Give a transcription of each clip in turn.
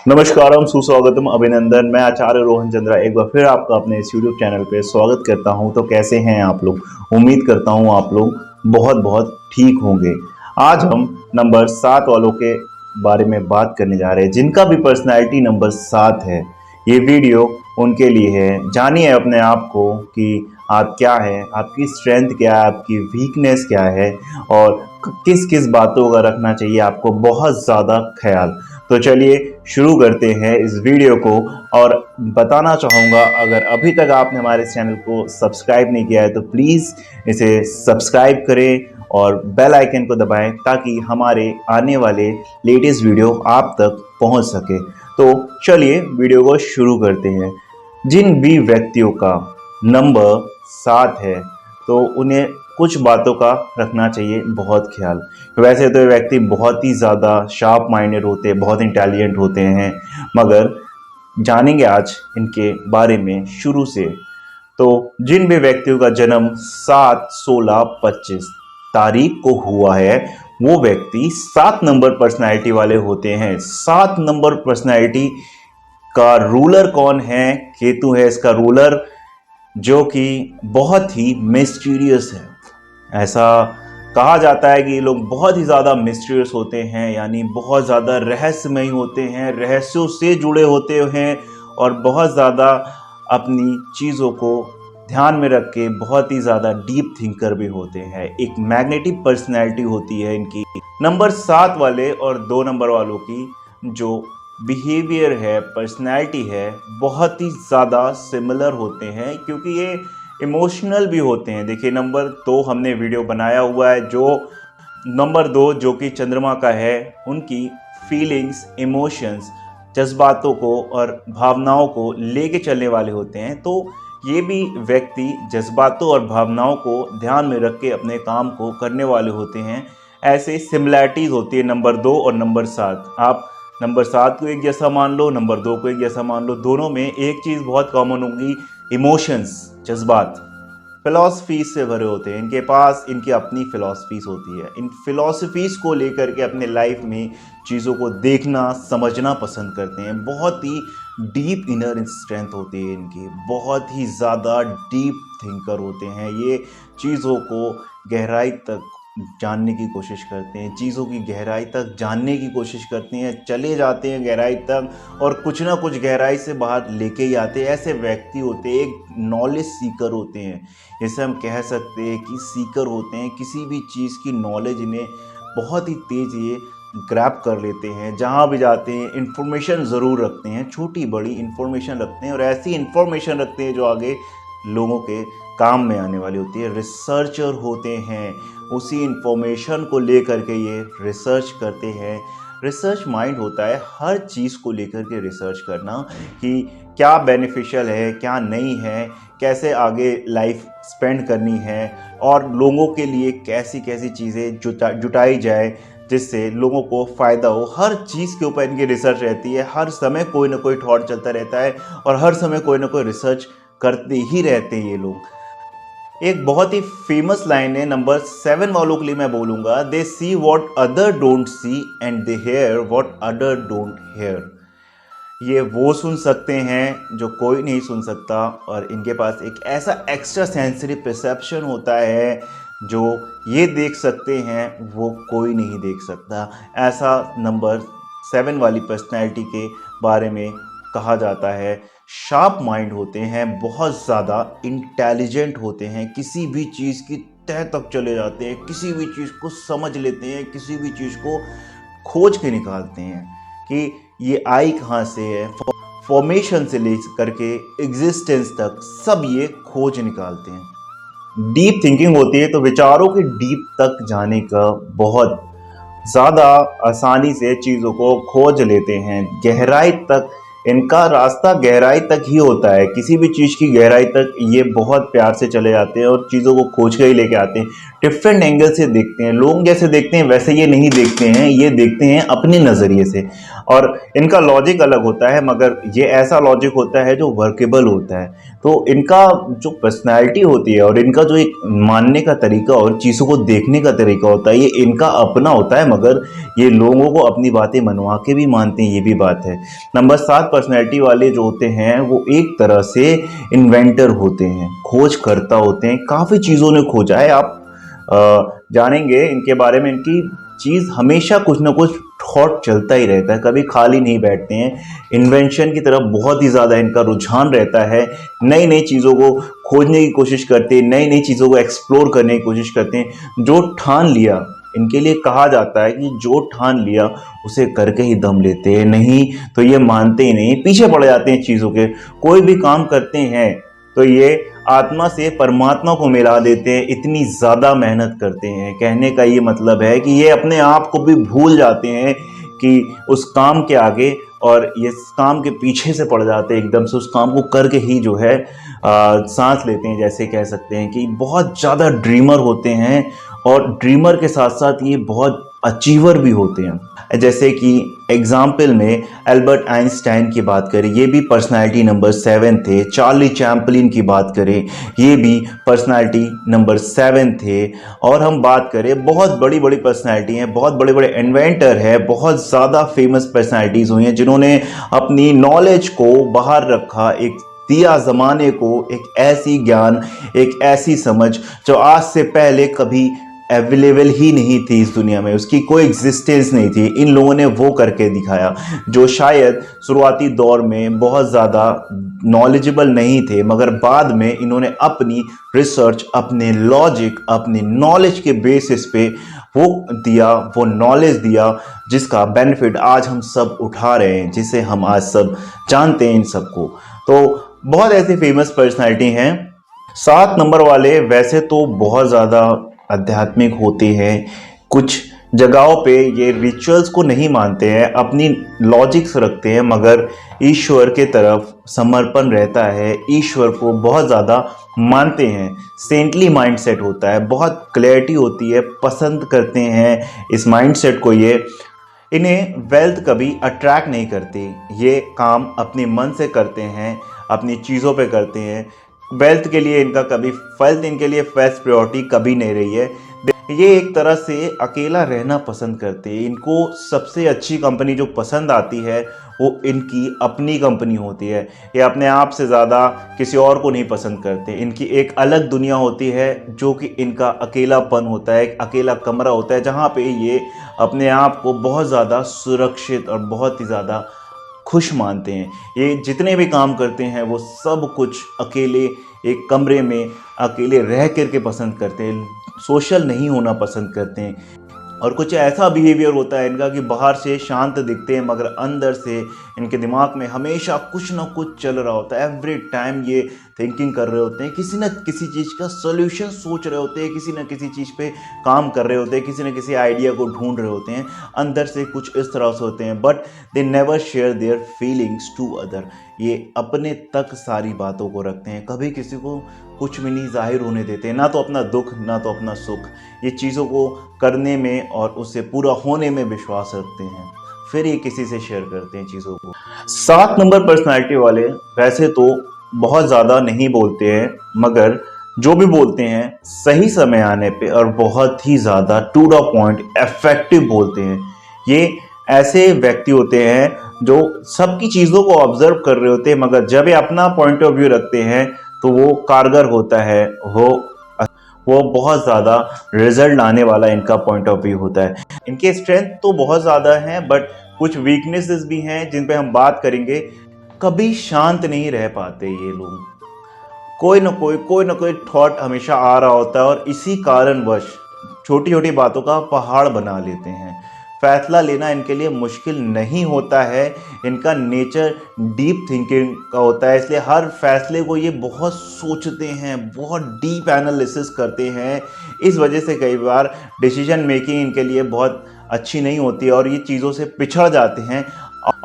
नमस्कारम, सुस्वागतम, अभिनंदन। मैं आचार्य रोहन चंद्रा एक बार फिर आपका अपने इस यूट्यूब चैनल पे स्वागत करता हूं। तो कैसे हैं आप लोग? उम्मीद करता हूं आप लोग बहुत बहुत ठीक होंगे। आज हम नंबर 7 वालों के बारे में बात करने जा रहे हैं, जिनका भी पर्सनैलिटी नंबर 7 है। ये वीडियो उनके लिए है। जानिए अपने आप को कि आप क्या हैं, आपकी स्ट्रेंथ क्या है, आपकी वीकनेस क्या है और किस किस बातों का रखना चाहिए आपको बहुत ज़्यादा ख्याल। तो चलिए शुरू करते हैं इस वीडियो को। और बताना चाहूँगा, अगर अभी तक आपने हमारे इस चैनल को सब्सक्राइब नहीं किया है तो प्लीज़ इसे सब्सक्राइब करें और बेल आइकन को दबाएं ताकि हमारे आने वाले लेटेस्ट वीडियो आप तक पहुंच सके। तो चलिए वीडियो को शुरू करते हैं। जिन भी व्यक्तियों का नंबर 7 है तो उन्हें कुछ बातों का रखना चाहिए बहुत ख्याल। वैसे तो ये व्यक्ति बहुत ही ज़्यादा शार्प माइंडेड होते हैं, बहुत इंटेलिजेंट होते हैं, मगर जानेंगे आज इनके बारे में शुरू से। तो जिन भी व्यक्तियों का जन्म 7, 16, 25 तारीख को हुआ है, वो व्यक्ति 7 नंबर पर्सनैलिटी वाले होते हैं। 7 नंबर पर्सनैलिटी का रूलर कौन है? केतु है इसका रूलर, जो कि बहुत ही मिस्टीरियस है। ऐसा कहा जाता है कि ये लोग बहुत ही ज़्यादा मिस्टीरियस होते हैं, यानी बहुत ज़्यादा रहस्यमयी होते हैं, रहस्यों से जुड़े होते हैं और बहुत ज़्यादा अपनी चीज़ों को ध्यान में रख के बहुत ही ज़्यादा डीप थिंकर भी होते हैं। एक मैग्नेटिक पर्सनैलिटी होती है इनकी। नंबर 7 वाले और 2 नंबर वालों की जो बिहेवियर है, पर्सनैलिटी है, बहुत ही ज़्यादा सिमिलर होते हैं, क्योंकि ये इमोशनल भी होते हैं। देखिए नंबर 2 हमने वीडियो बनाया हुआ है, जो नंबर 2 जो कि चंद्रमा का है, उनकी फीलिंग्स, इमोशंस, जज्बातों को और भावनाओं को लेके चलने वाले होते हैं। तो ये भी व्यक्ति जज्बातों और भावनाओं को ध्यान में रख के अपने काम को करने वाले होते हैं। ऐसे सिमिलैरिटीज़ होती है नंबर 2 और नंबर 7। आप नंबर 7 को एक जैसा मान लो, नंबर 2 को एक जैसा मान लो, दोनों में एक चीज़ बहुत कॉमन होगी, इमोशंस, जज्बात। फिलॉसफीज से भरे होते हैं इनके पास, इनकी अपनी फिलॉसफीज होती है। इन फिलॉसफीज को लेकर के अपने लाइफ में चीज़ों को देखना, समझना पसंद करते हैं। बहुत ही डीप इनर स्ट्रेंथ होती है इनकी, बहुत ही ज़्यादा डीप थिंकर होते हैं ये। चीज़ों को गहराई तक जानने की कोशिश करते हैं, चीज़ों की गहराई तक जानने की कोशिश करते हैं, चले जाते हैं गहराई तक और कुछ ना कुछ गहराई से बाहर लेके ही आते हैं। ऐसे व्यक्ति होते हैं, एक नॉलेज सीकर होते हैं। जैसे हम कह सकते हैं कि सीकर होते हैं, किसी भी चीज़ की नॉलेज इन्हें बहुत ही तेज़ ये ग्रैब कर लेते हैं। जहाँ भी जाते हैं इन्फॉर्मेशन ज़रूर रखते हैं, छोटी बड़ी इन्फॉर्मेशन रखते हैं और ऐसी इन्फॉर्मेशन रखते हैं जो आगे लोगों के काम में आने वाली होती है। रिसर्चर होते हैं, उसी इन्फॉर्मेशन को लेकर के ये रिसर्च करते हैं। रिसर्च माइंड होता है हर चीज़ को लेकर के रिसर्च करना कि क्या बेनिफिशियल है, क्या नहीं है, कैसे आगे लाइफ स्पेंड करनी है और लोगों के लिए कैसी कैसी चीज़ें जुटाई जाए जिससे लोगों को फ़ायदा हो। हर चीज़ के ऊपर इनकी रिसर्च रहती है। हर समय कोई ना कोई थॉट चलता रहता है और हर समय कोई ना कोई रिसर्च करते ही रहते हैं ये लोग। एक बहुत ही फेमस लाइन है नंबर 7 वालों के लिए मैं बोलूँगा, they see what other don't see and they hear what other don't hear. ये वो सुन सकते हैं जो कोई नहीं सुन सकता और इनके पास एक ऐसा एक्स्ट्रा सेंसरी परसेप्शन होता है, जो ये देख सकते हैं वो कोई नहीं देख सकता। ऐसा नंबर 7 वाली पर्सनैलिटी के बारे में कहा जाता है। शार्प माइंड होते हैं, बहुत ज़्यादा इंटेलिजेंट होते हैं, किसी भी चीज़ की तह तक चले जाते हैं, किसी भी चीज़ को समझ लेते हैं, किसी भी चीज़ को खोज के निकालते हैं कि ये आई कहाँ से है। फॉर्मेशन से ले करके एग्जिस्टेंस तक सब ये खोज निकालते हैं। डीप थिंकिंग होती है, तो विचारों के डीप तक जाने का बहुत ज़्यादा आसानी से चीज़ों को खोज लेते हैं। गहराई तक इनका रास्ता गहराई तक ही होता है। किसी भी चीज़ की गहराई तक ये बहुत प्यार से चले जाते हैं और चीज़ों को खोज के ही लेके आते हैं। डिफरेंट एंगल से देखते हैं। लोग जैसे देखते हैं वैसे ये नहीं देखते हैं, ये देखते हैं अपने नज़रिए से। और इनका लॉजिक अलग होता है, मगर ये ऐसा लॉजिक होता है जो वर्केबल होता है। तो इनका जो पर्सनैलिटी होती है और इनका जो एक मानने का तरीका और चीज़ों को देखने का तरीका होता है, ये इनका अपना होता है, मगर ये लोगों को अपनी बातें मनवा के भी मानते हैं, ये भी बात है। नंबर 7 पर्सनैलिटी वाले जो होते हैं वो एक तरह से इन्वेंटर होते हैं, खोज करता होते हैं। काफ़ी चीज़ों ने खोजा है, आप जानेंगे इनके बारे में। इनकी चीज़ हमेशा कुछ ना कुछ थॉट चलता ही रहता है, कभी खाली नहीं बैठते हैं। इन्वेंशन की तरफ बहुत ही ज़्यादा इनका रुझान रहता है। नई नई चीज़ों को खोजने की कोशिश करते हैं, नई नई चीज़ों को एक्सप्लोर करने की कोशिश करते हैं। जो ठान लिया, इनके लिए कहा जाता है कि जो ठान लिया उसे करके ही दम लेते हैं, नहीं तो ये मानते ही नहीं, पीछे पड़ जाते हैं चीज़ों के। कोई भी काम करते हैं तो ये आत्मा से परमात्मा को मिला देते हैं, इतनी ज़्यादा मेहनत करते हैं। कहने का ये मतलब है कि ये अपने आप को भी भूल जाते हैं कि उस काम के आगे, और ये काम के पीछे से पड़ जाते हैं, एकदम से उस काम को करके ही जो है सांस लेते हैं। जैसे कह सकते हैं कि बहुत ज़्यादा ड्रीमर होते हैं, और ड्रीमर के साथ साथ ये बहुत अचीवर भी होते हैं। जैसे कि एग्जाम्पल में एल्बर्ट आइंस्टाइन की बात करें, ये भी पर्सनालिटी नंबर 7 थे। चार्ली चैपलिन की बात करें, ये भी पर्सनालिटी नंबर 7 थे। और हम बात करें, बहुत बड़ी बड़ी पर्सनालिटी हैं, बहुत बड़े बड़े इन्वेंटर हैं, बहुत ज़्यादा फेमस पर्सनालिटीज़ हुई हैं जिन्होंने अपनी नॉलेज को बाहर रखा, एक दिया ज़माने को एक ऐसी ज्ञान, एक ऐसी समझ जो आज से पहले कभी अवेलेबल ही नहीं थी इस दुनिया में, उसकी कोई एग्जिस्टेंस नहीं थी। इन लोगों ने वो करके दिखाया जो शायद शुरुआती दौर में बहुत ज़्यादा नॉलेजेबल नहीं थे, मगर बाद में इन्होंने अपनी रिसर्च, अपने लॉजिक, अपनी नॉलेज के बेसिस पे वो दिया, वो नॉलेज दिया जिसका बेनिफिट आज हम सब उठा रहे हैं, जिसे हम आज सब जानते हैं इन सबको। तो बहुत ऐसे फेमस पर्सनालिटी हैं। 7 नंबर वाले वैसे तो बहुत ज़्यादा आध्यात्मिक होते हैं। कुछ जगहों पे ये रिचुअल्स को नहीं मानते हैं, अपनी लॉजिक्स रखते हैं, मगर ईश्वर के तरफ समर्पण रहता है, ईश्वर को बहुत ज़्यादा मानते हैं। सेंटली माइंडसेट होता है, बहुत क्लैरिटी होती है, पसंद करते हैं इस माइंडसेट को ये। इन्हें वेल्थ कभी अट्रैक्ट नहीं करती, ये काम अपने मन से करते हैं, अपनी चीज़ों पे करते हैं। वेल्थ के लिए इनका कभी, वेल्थ इनके लिए फर्स्ट प्रायोरिटी कभी नहीं रही है। ये एक तरह से अकेला रहना पसंद करते हैं। इनको सबसे अच्छी कंपनी जो पसंद आती है वो इनकी अपनी कंपनी होती है। ये अपने आप से ज़्यादा किसी और को नहीं पसंद करते। इनकी एक अलग दुनिया होती है जो कि इनका अकेलापन होता है, एक अकेला कमरा होता है जहाँ पे ये अपने आप को बहुत ज़्यादा सुरक्षित और बहुत ही ज़्यादा खुश मानते हैं। ये जितने भी काम करते हैं वो सब कुछ अकेले एक कमरे में अकेले रह करके पसंद करते हैं, सोशल नहीं होना पसंद करते हैं। और कुछ ऐसा बिहेवियर होता है इनका कि बाहर से शांत दिखते हैं, मगर अंदर से इनके दिमाग में हमेशा कुछ ना कुछ चल रहा होता है। एवरी टाइम ये थिंकिंग कर रहे होते हैं, किसी न किसी चीज़ का सोल्यूशन सोच रहे होते हैं, किसी न किसी चीज़ पे काम कर रहे होते हैं, किसी न किसी आइडिया को ढूंढ रहे होते हैं। अंदर से कुछ इस तरह से होते हैं, but they never share their feelings to other. ये अपने तक सारी बातों को रखते हैं, कभी किसी को कुछ भी नहीं जाहिर होने देते, ना तो अपना दुख ना तो अपना सुख। ये चीज़ों को करने में और उससे पूरा होने में विश्वास रखते हैं, फिर ये किसी से शेयर करते हैं चीज़ों को। 7 नंबर पर्सनालिटी वाले वैसे तो बहुत ज़्यादा नहीं बोलते हैं, मगर जो भी बोलते हैं सही समय आने पे और बहुत ही ज़्यादा टू द पॉइंट इफेक्टिव बोलते हैं। ये ऐसे व्यक्ति होते हैं जो सबकी चीज़ों को ऑब्जर्व कर रहे होते हैं, मगर जब ये अपना पॉइंट ऑफ व्यू रखते हैं तो वो कारगर होता है, वो बहुत ज़्यादा रिजल्ट आने वाला इनका पॉइंट ऑफ व्यू होता है। इनके स्ट्रेंथ तो बहुत ज़्यादा हैं, बट कुछ वीकनेसेस भी हैं जिन पे हम बात करेंगे। कभी शांत नहीं रह पाते ये लोग, कोई ना कोई थॉट हमेशा आ रहा होता है, और इसी कारणवश छोटी छोटी बातों का पहाड़ बना लेते हैं। फैसला लेना इनके लिए मुश्किल नहीं होता है, इनका नेचर डीप थिंकिंग का होता है, इसलिए हर फैसले को ये बहुत सोचते हैं, बहुत डीप एनालिसिस करते हैं। इस वजह से कई बार डिसीजन मेकिंग इनके लिए बहुत अच्छी नहीं होती है और ये चीज़ों से पिछड़ जाते हैं।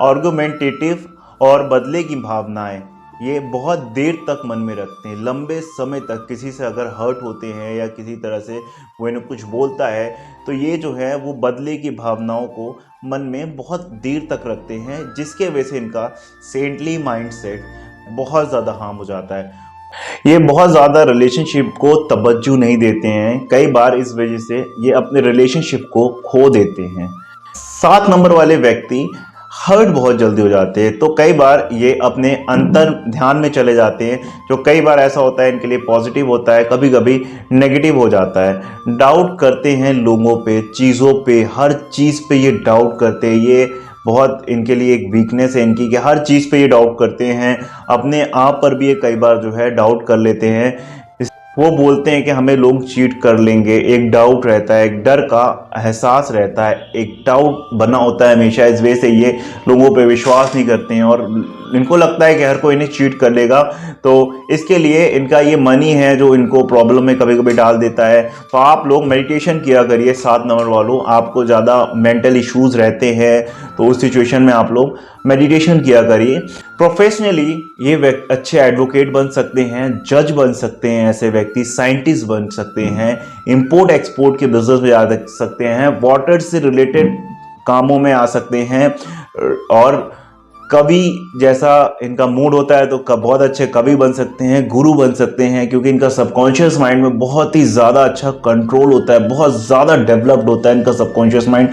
आर्गुमेंटेटिव और बदले की भावनाएं ये बहुत देर तक मन में रखते हैं, लंबे समय तक। किसी से अगर हर्ट होते हैं या किसी तरह से वो इन्हें कुछ बोलता है तो ये जो है वो बदले की भावनाओं को मन में बहुत देर तक रखते हैं, जिसके वजह से इनका सेंटली माइंडसेट बहुत ज़्यादा हार्म हो जाता है। ये बहुत ज़्यादा रिलेशनशिप को तवज्जो नहीं देते हैं, कई बार इस वजह से ये अपने रिलेशनशिप को खो देते हैं। 7 नंबर वाले व्यक्ति हर्ट बहुत जल्दी हो जाते हैं, तो कई बार ये अपने अंतर ध्यान में चले जाते हैं, जो कई बार ऐसा होता है इनके लिए पॉजिटिव होता है, कभी कभी नेगेटिव हो जाता है। डाउट करते हैं लोगों पे, चीज़ों पे, हर चीज़ पे ये डाउट करते हैं। ये बहुत इनके लिए एक वीकनेस है इनकी कि हर चीज़ पे ये डाउट करते हैं। अपने आप पर भी ये कई बार जो है डाउट कर लेते हैं। वो बोलते हैं कि हमें लोग चीट कर लेंगे, एक डाउट रहता है, एक डर का एहसास रहता है, एक डाउट बना होता है हमेशा। इस वजह से ये लोगों पे विश्वास नहीं करते हैं और इनको लगता है कि हर कोई इन्हें चीट कर लेगा, तो इसके लिए इनका ये मन ही है जो इनको प्रॉब्लम में कभी कभी डाल देता है। तो आप लोग मेडिटेशन किया करिए 7 नंबर वालों, आपको ज़्यादा मेंटल इश्यूज रहते हैं तो उस सिचुएशन में आप लोग मेडिटेशन किया करिए। प्रोफेशनली ये अच्छे एडवोकेट बन सकते हैं, जज बन सकते हैं, ऐसे व्यक्ति साइंटिस्ट बन सकते हैं, इंपोर्ट एक्सपोर्ट के बिजनेस में आ सकते हैं, वाटर से रिलेटेड कामों में आ सकते हैं, और कवि जैसा इनका मूड होता है तो बहुत अच्छे कवि बन सकते हैं, गुरु बन सकते हैं, क्योंकि इनका सबकॉन्शियस माइंड में बहुत ही ज़्यादा अच्छा कंट्रोल होता है, बहुत ज़्यादा डेवलप्ड होता है इनका सबकॉन्शियस माइंड।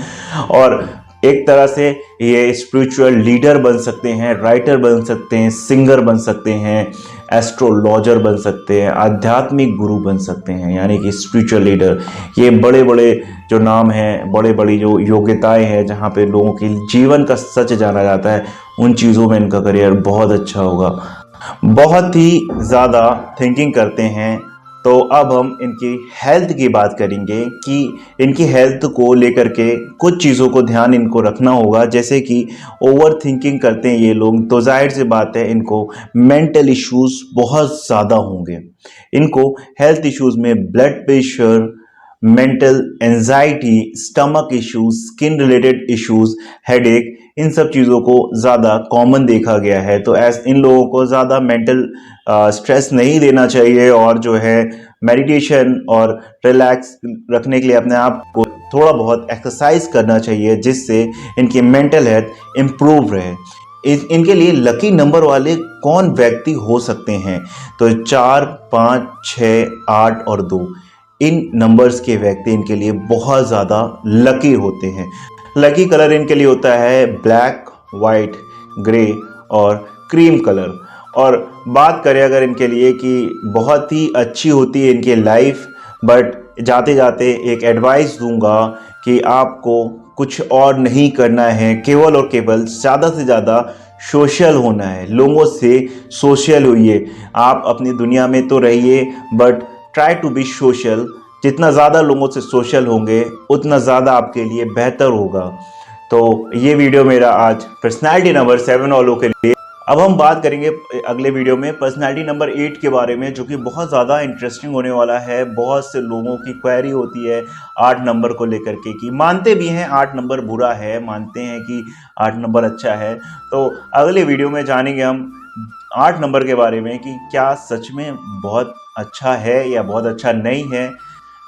और एक तरह से ये स्पिरिचुअल लीडर बन सकते हैं, राइटर बन सकते हैं, सिंगर बन सकते हैं, एस्ट्रोलॉजर बन सकते हैं, आध्यात्मिक गुरु बन सकते हैं, यानी कि स्पिरिचुअल लीडर। ये बड़े बड़े जो नाम हैं, बड़े बड़ी जो योग्यताएं हैं, जहाँ पे लोगों के जीवन का सच जाना जाता है, उन चीज़ों में इनका करियर बहुत अच्छा होगा। बहुत ही ज़्यादा थिंकिंग करते हैं। तो अब हम इनकी हेल्थ की बात करेंगे कि इनकी हेल्थ को लेकर के कुछ चीज़ों को ध्यान इनको रखना होगा, जैसे कि ओवर थिंकिंग करते हैं ये लोग, तो जाहिर सी बात है इनको मेंटल इश्यूज बहुत ज़्यादा होंगे। इनको हेल्थ इश्यूज में blood pressure, mental anxiety, stomach issues, skin related issues, headache, इन सब चीज़ों को ज़्यादा कॉमन देखा गया है। तो इन लोगों को ज़्यादा मेंटल स्ट्रेस नहीं देना चाहिए, और जो है मेडिटेशन और रिलैक्स रखने के लिए अपने आप को थोड़ा बहुत एक्सरसाइज करना चाहिए, जिससे इनकी मेंटल हेल्थ इम्प्रूव रहे। इनके लिए लकी नंबर वाले कौन व्यक्ति हो सकते हैं? तो 4, 5, 6, 8 और 2 इन नंबर्स के व्यक्ति इनके लिए बहुत ज़्यादा लकी होते हैं। लकी कलर इनके लिए होता है ब्लैक, वाइट, ग्रे और क्रीम कलर। और बात करें अगर इनके लिए कि बहुत ही अच्छी होती है इनकी लाइफ, बट जाते जाते एक एडवाइस दूंगा कि आपको कुछ और नहीं करना है, केवल और केवल ज़्यादा से ज़्यादा सोशल होना है, लोगों से सोशल होइए। आप अपनी दुनिया में तो रहिए, but try to be social. जितना ज़्यादा लोगों से सोशल होंगे उतना ज़्यादा आपके लिए बेहतर होगा। तो ये वीडियो मेरा आज पर्सनालिटी नंबर 7 वालों के लिए। अब हम बात करेंगे अगले वीडियो में पर्सनालिटी नंबर 8 के बारे में, जो कि बहुत ज़्यादा इंटरेस्टिंग होने वाला है। बहुत से लोगों की क्वेरी होती है 8 नंबर को लेकर के, कि मानते भी हैं 8 नंबर बुरा है, मानते हैं कि 8 नंबर अच्छा है। तो अगले वीडियो में जानेंगे हम 8 नंबर के बारे में कि क्या सच में बहुत अच्छा है या बहुत अच्छा नहीं है।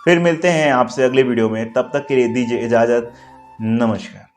फिर मिलते हैं आपसे अगले वीडियो में, तब तक के लिए दीजिए इजाज़त। नमस्कार।